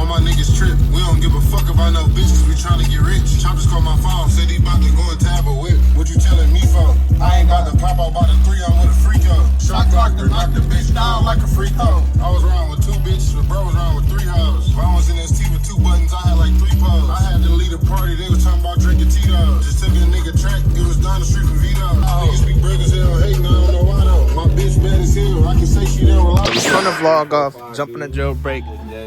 All my niggas trip. We don't give a fuck about no bitch, cause we tryna get rich. Choppers called my phone, said he about to go and tab a whip. What you telling me for? I ain't got the pop out by the 3, I'm with a freak up. Shot clocked her, knocked the bitch down like a freak hoe. I was around with 2 bitches, but bro was around with 3 hoes. If I was in ST with 2 buttons, I had like 3 poles. I had to lead a party, they was talking about drinking Tito's. Just took a nigga track, it was down the street from Vito. Niggas be break as hell, hating, I don't know why though. My bitch bad as hell, I can say she there with Let's turn the vlog off, jumping the jailbreak.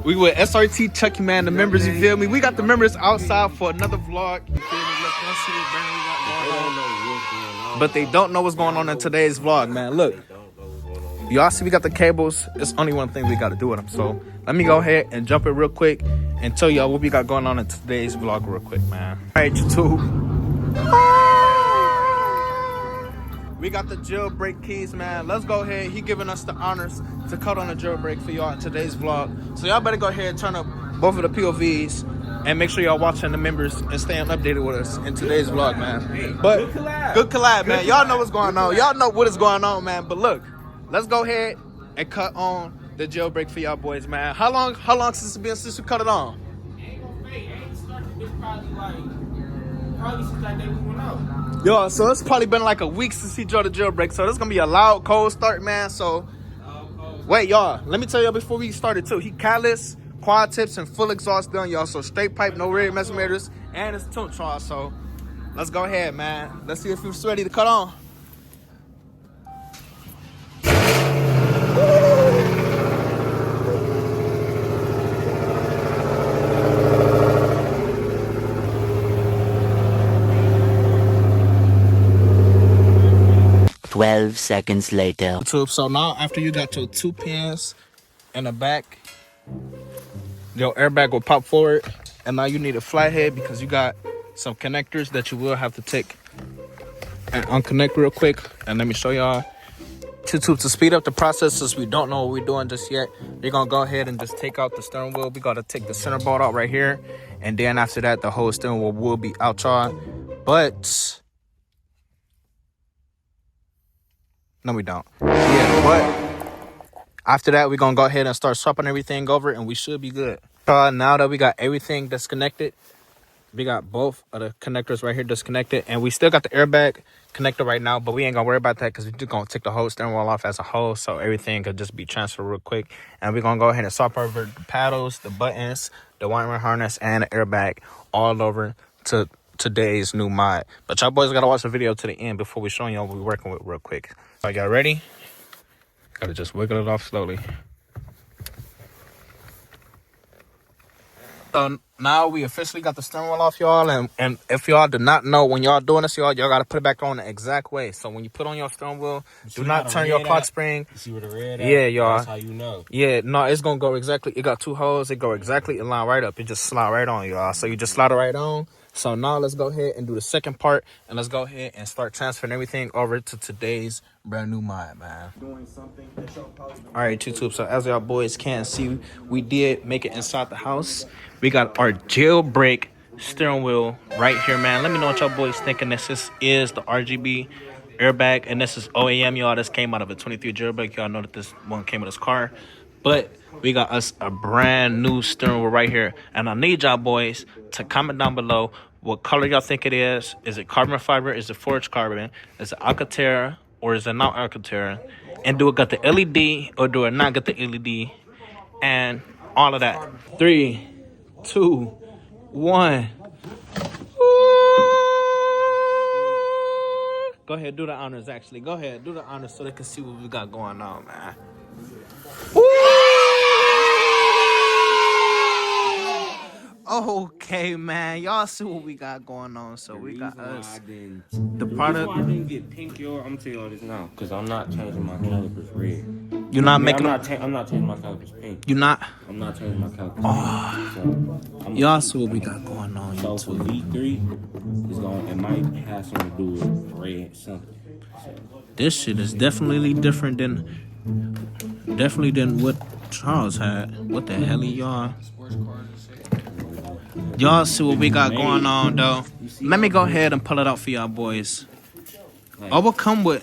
We with SRT Chucky, man, the members, you feel me? We got the members outside for another vlog, you feel me? Let's see what Brandon we got going on. But they don't know what's going on in today's vlog, man. Look, y'all see we got the cables. It's only one thing we got to do with them. So let me go ahead and jump it real quick and tell y'all what we got going on in today's vlog real quick, man. All right, YouTube. We got the jailbreak keys, man. Let's go ahead. He giving us the honors to cut on the jailbreak for y'all in today's vlog. So y'all better go ahead and turn up both of the POVs and make sure y'all watching the members and staying updated with us in today's vlog, man. But good collab, man. Y'all know what's going on. Y'all know what is going on, man. But look, let's go ahead and cut on the jailbreak for y'all boys, man. How long since it's been since we cut it on? Ain't gonna fake. Ain't started this probably since that day we went out. Yo, so it's probably been like a week since he drove the jailbreak. So this gonna be a loud, cold start, man. So wait, y'all. Let me tell y'all before we started too. He catless, quad tips, and full exhaust done, y'all. So straight pipe, no rear messmeters, and it's tuned, y'all. So let's go ahead, man. Let's see if he's ready to cut on. 12 seconds later. So now after you got your 2 pins in the back, your airbag will pop forward, and now you need a flathead because you got some connectors that you will have to take and unconnect real quick. And let me show y'all. To speed up the process, since we don't know what we're doing just yet, we're gonna go ahead and just take out the steering wheel. We gotta take the center bolt out right here, and then after that the whole steering wheel will be out, y'all. But no, we don't. Yeah, but after that we're gonna go ahead and start swapping everything over, and we should be good. Now that we got everything disconnected, we got both of the connectors right here disconnected, and we still got the airbag connector right now, but we ain't gonna worry about that because we're just gonna take the whole steering wheel off as a whole, so everything could just be transferred real quick. And we're gonna go ahead and swap over the paddles, the buttons, the wiring harness, and the airbag all over to today's new mod. But y'all boys gotta watch the video to the end before we show y'all what we're working with real quick. All right, y'all ready? Gotta just wiggle it off slowly. So now we officially got the steering wheel off, y'all, and if y'all do not know, when y'all doing this, y'all gotta put it back on the exact way. So when you put on your steering wheel, do not turn your clock spring. You see where the red yeah, y'all. That's how you know. Yeah, no, it's gonna go exactly. It got 2 holes. It go exactly in line right up. It just slide right on, y'all. So you just slide it right on. So now let's go ahead and do the second part, and let's go ahead and start transferring everything over to today's brand new mod, man. All right, YouTube. So as y'all boys can see, we did make it inside the house. We got our jailbreak steering wheel right here, man. Let me know what y'all boys thinking. This is the RGB airbag, and this is OEM, y'all. This came out of a 23 jailbreak. Y'all know that this one came with this car, but we got us a brand new steering wheel right here. And I need y'all boys to comment down below what color y'all think it is. Is it carbon fiber? Is it forged carbon? Is it Alcantara or is it not Alcantara? And do it got the LED or do it not got the LED? And all of that. 3, 2, 1. Go ahead, do the honors, actually. Go ahead, do the honors so they can see what we got going on, man. Okay, man, y'all see what we got going on. So we got us the product. I didn't get pink, yo. I'm telling you this now, because I'm not changing my calipers red. You're not making. I'm not changing my calipers pink. You're not. I'm not changing my calipers pink. So y'all see what we got going on. So for V3, it might have something to do with red something. So. This shit is definitely different than what Charles had. What the hell, y'all? Y'all see what we got going on, though. Let me go ahead and pull it out for y'all boys. I will come with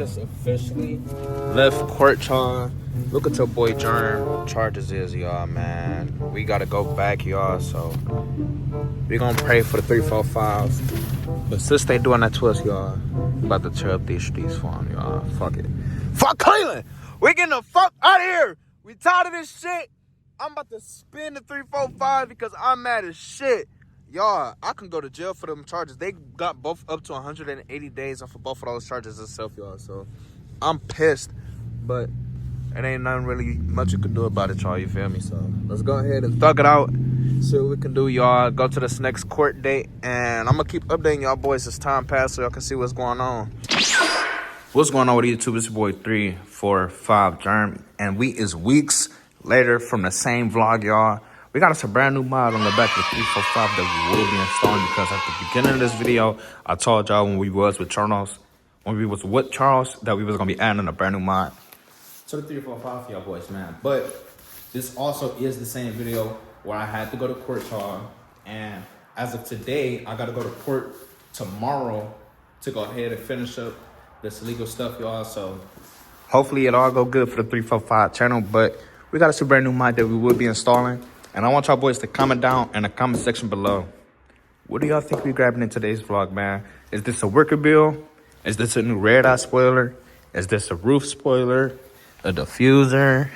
just officially left court, y'all. Look at your boy Germ charges is, y'all, man. We gotta go back, y'all, so we gonna pray for the 345. But since they doing that to us, y'all, we about to tear up these streets for them, y'all. Fuck it. Fuck Cleveland! We getting the fuck out of here! We tired of this shit! I'm about to spin the 345 because I'm mad as shit. Y'all, I can go to jail for them charges. They got both up to 180 days off of both of those charges itself, y'all. So I'm pissed, but it ain't nothing really much you can do about it, y'all. You feel me? So let's go ahead and thug it out. See what we can do, y'all. Go to this next court date, and I'm gonna keep updating y'all boys as time passes so y'all can see what's going on. What's going on with YouTube? It's your boy 345 Germ, and we is weeks later from the same vlog, y'all. We got us a brand new mod on the back of the 345 that we will be installing because at the beginning of this video, I told y'all when we was with Charles, that we was gonna be adding a brand new mod to the 345 for y'all boys, man. But this also is the same video where I had to go to court, y'all. And as of today, I gotta go to court tomorrow to go ahead and finish up this legal stuff, y'all. So hopefully it all go good for the 345 channel. But we got us a brand new mod that we will be installing. And I want y'all boys to comment down in the comment section below. What do y'all think we grabbing in today's vlog, man? Is this a worker bill? Is this a new red eye spoiler? Is this a roof spoiler? A diffuser?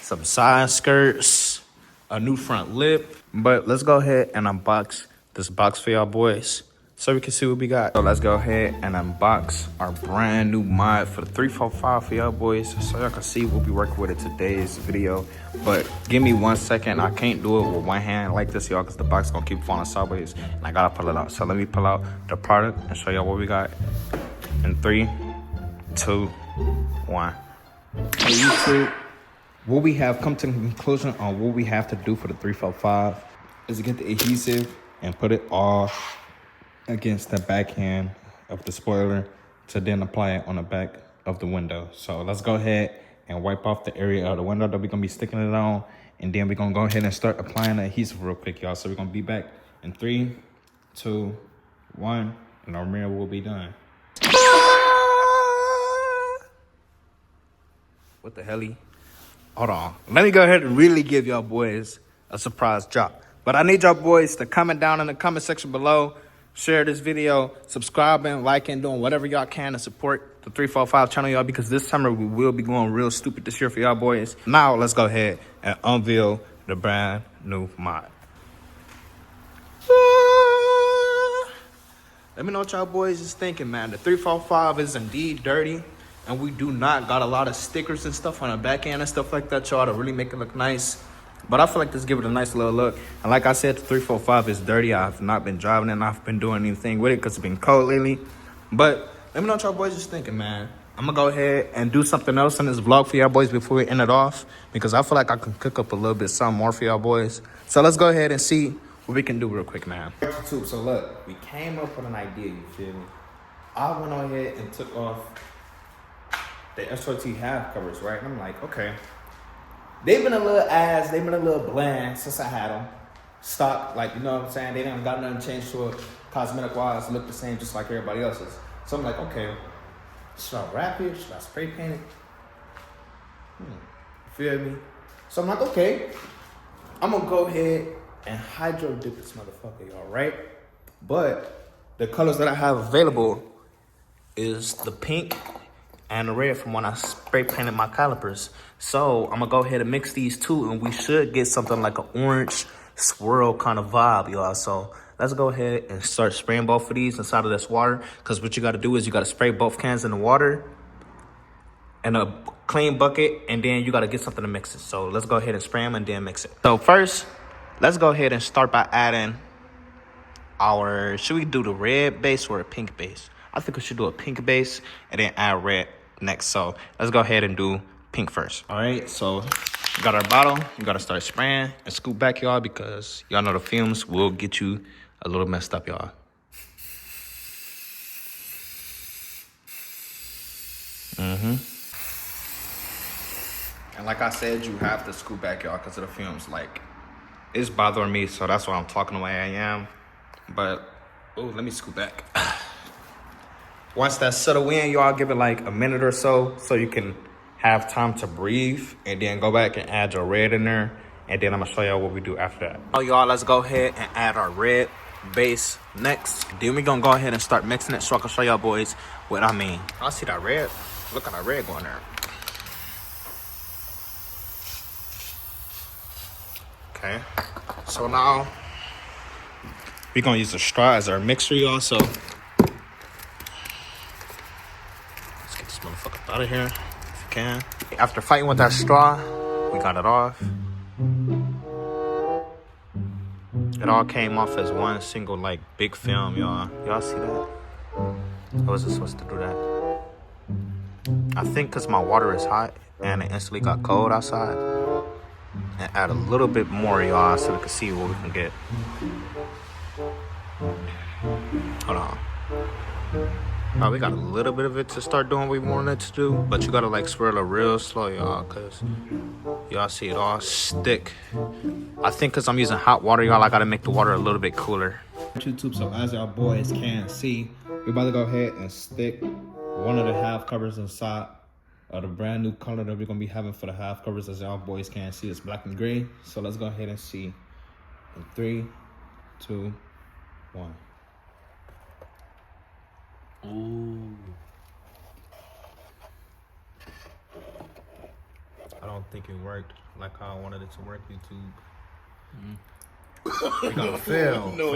Some side skirts? A new front lip? But let's go ahead and unbox this box for y'all boys so we can see what we got. So let's go ahead and unbox our brand new mod for the 345 for y'all boys so y'all can see what we working with in today's video. But give me 1 second. I can't do it with one hand like this, y'all, because the box gonna keep falling sideways and I gotta pull it out. So let me pull out the product and show y'all what we got in 3, 2, 1. Hey YouTube, what we have come to the conclusion on what we have to do for the 345 is to get the adhesive and put it all against the backhand of the spoiler to then apply it on the back of the window. So let's go ahead and wipe off the area of the window that we're gonna be sticking it on, and then we're gonna go ahead and start applying the adhesive real quick, y'all. So we're gonna be back in 3, 2, 1, and our mirror will be done. What the helly? Hold on. Let me go ahead and really give y'all boys a surprise drop. But I need y'all boys to comment down in the comment section below. Share this video, subscribing, liking, doing whatever y'all can to support the 345 channel, y'all, because this summer we will be going real stupid this year for y'all boys. Now let's go ahead and unveil the brand new mod. Let me know what y'all boys is thinking, man. The 345 is indeed dirty, and we do not got a lot of stickers and stuff on the back end and stuff like that, y'all, to really make it look nice. But I feel like this give it a nice little look. And like I said, the 345 is dirty. I've not been driving it, and I've been doing anything with it because it's been cold lately. But let me know what y'all boys is thinking, man. I'm going to go ahead and do something else in this vlog for y'all boys before we end it off, because I feel like I can cook up a little bit something more for y'all boys. So let's go ahead and see what we can do real quick, man. YouTube, so look, we came up with an idea, you feel me? I went on ahead and took off the SRT half covers, right? And I'm like, okay. They've been a little ass, they've been a little bland since I had them. Stock, like, you know what I'm saying? They didn't got nothing changed to it. Cosmetic-wise, look the same just like everybody else's. So I'm like, okay, should I wrap it? Should I spray paint it? You feel me? So I'm like, okay, I'm gonna go ahead and hydro dip this motherfucker, y'all, right? But the colors that I have available is the pink and the red from when I spray painted my calipers. So I'm gonna go ahead and mix these two, and we should get something like an orange swirl kind of vibe, y'all. So let's go ahead and start spraying both of these inside of this water, because what you gotta do is you gotta spray both cans in the water in a clean bucket, and then you gotta get something to mix it. So let's go ahead and spray them and then mix it. So first, let's go ahead and start by adding our, should we do the red base or a pink base? I think we should do a pink base and then add red next. So let's go ahead and do pink first. All right, so we got our bottle. You gotta start spraying and scoop back, y'all, because y'all know the fumes will get you a little messed up, y'all. And like I said, you have to scoop back, y'all, because of the fumes. Like, it's bothering me, so that's why I'm talking the way I am. But, oh, let me scoop back. Once that settle in, y'all give it like a minute or so you can have time to breathe, and then go back and add your red in there, and then I'm gonna show y'all what we do after that. Oh, y'all, let's go ahead and add our red base next. Then we gonna go ahead and start mixing it so I can show y'all boys what I mean. I see that red. Look at that red going there. Okay, so now we gonna use a straw as our mixture, y'all. So let's get this motherfucker out of here if you can. After fighting with that straw, we got it off. It all came off as one single like big film, y'all. Y'all see that? How was it supposed to do that? I think because my water is hot and it instantly got cold outside. And add a little bit more, y'all, so we can see what we can get. Hold on. Oh, we got a little bit of it to start doing what we wanted to do, but you gotta like swirl it real slow, y'all, cause y'all see it all stick. I think cause I'm using hot water, y'all, I gotta make the water a little bit cooler. YouTube, so as y'all boys can see, we're about to go ahead and stick one of the half covers inside of the brand new color that we're gonna be having for the half covers. As y'all boys can see, it's black and gray. So let's go ahead and see in 3, 2, 1. Ooh. I don't think it worked like how I wanted it to work, YouTube. We gotta fail. No.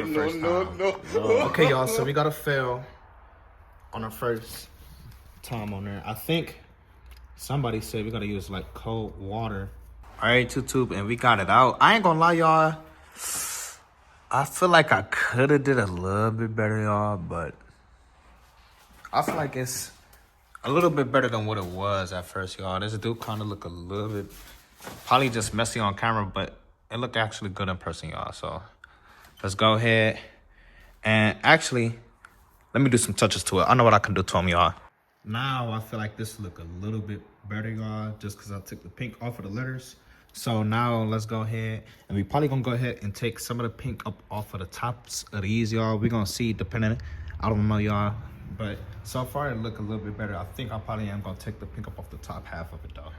Okay, y'all, so we gotta fail on our first time on there. I think somebody said we gotta use like cold water. All right, YouTube, and we got it out. I ain't gonna lie, y'all. I feel like I could have did a little bit better, y'all, but I feel like it's a little bit better than what it was at first, y'all. This do kind of look a little bit, probably just messy on camera, but it looked actually good in person, y'all. So let's go ahead and actually, let me do some touches to it. I know what I can do to them, y'all. Now I feel like this look a little bit better, y'all, just because I took the pink off of the letters. So now let's go ahead, and we probably gonna go ahead and take some of the pink up off of the tops of these, y'all. We're gonna see, depending, I don't know, y'all, but so far it look a little bit better. I think I probably am gonna take the pink up off the top half of it though.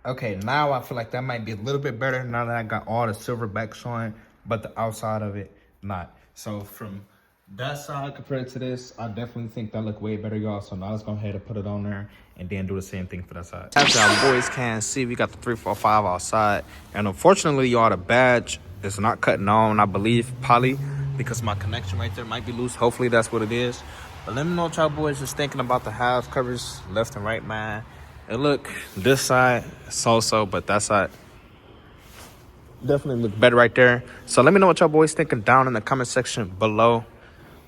Okay, now I feel like that might be a little bit better now that I got all the silver back showing, but the outside of it not. So from that side compared to this, I definitely think that look way better, y'all. So now let's go ahead and put it on there and then do the same thing for that side. As y'all boys can see, we got the 345 outside, and unfortunately, y'all, the badge is not cutting on, I believe, probably because my connection right there might be loose. Hopefully that's what it is. But let me know what y'all boys is thinking about the half covers left and right, man. It look, this side so-so, but that side definitely look better right there. So let me know what y'all boys thinking down in the comment section below.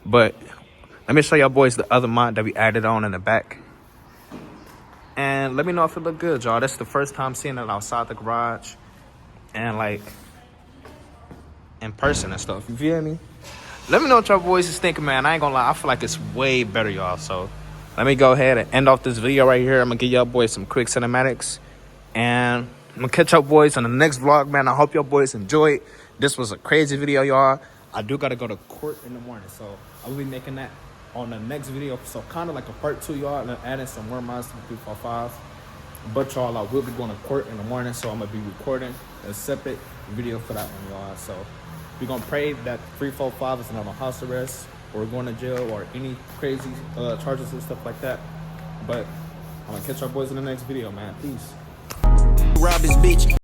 But let me show y'all boys the other mod that we added on in the back. And let me know if it look good, y'all. That's the first time seeing it outside the garage and like in person and stuff. You feel me? Let me know what y'all boys is thinking, man. I ain't gonna lie, I feel like it's way better, y'all. So let me go ahead and end off this video right here. I'm gonna give y'all boys some quick cinematics, and I'm gonna catch up boys on the next vlog, man. I hope y'all boys enjoyed. This was a crazy video, y'all. I do gotta go to court in the morning, so I will be making that on the next video. So kind of like a part 2, y'all, and adding some more mods to the 345. But y'all, I will be going to court in the morning, so I'm gonna be recording a separate video for that one, y'all. So we're gonna pray that 345 is not on house arrest or going to jail or any crazy charges and stuff like that. But I'm gonna catch our boys in the next video, man. Peace. Rob this bitch,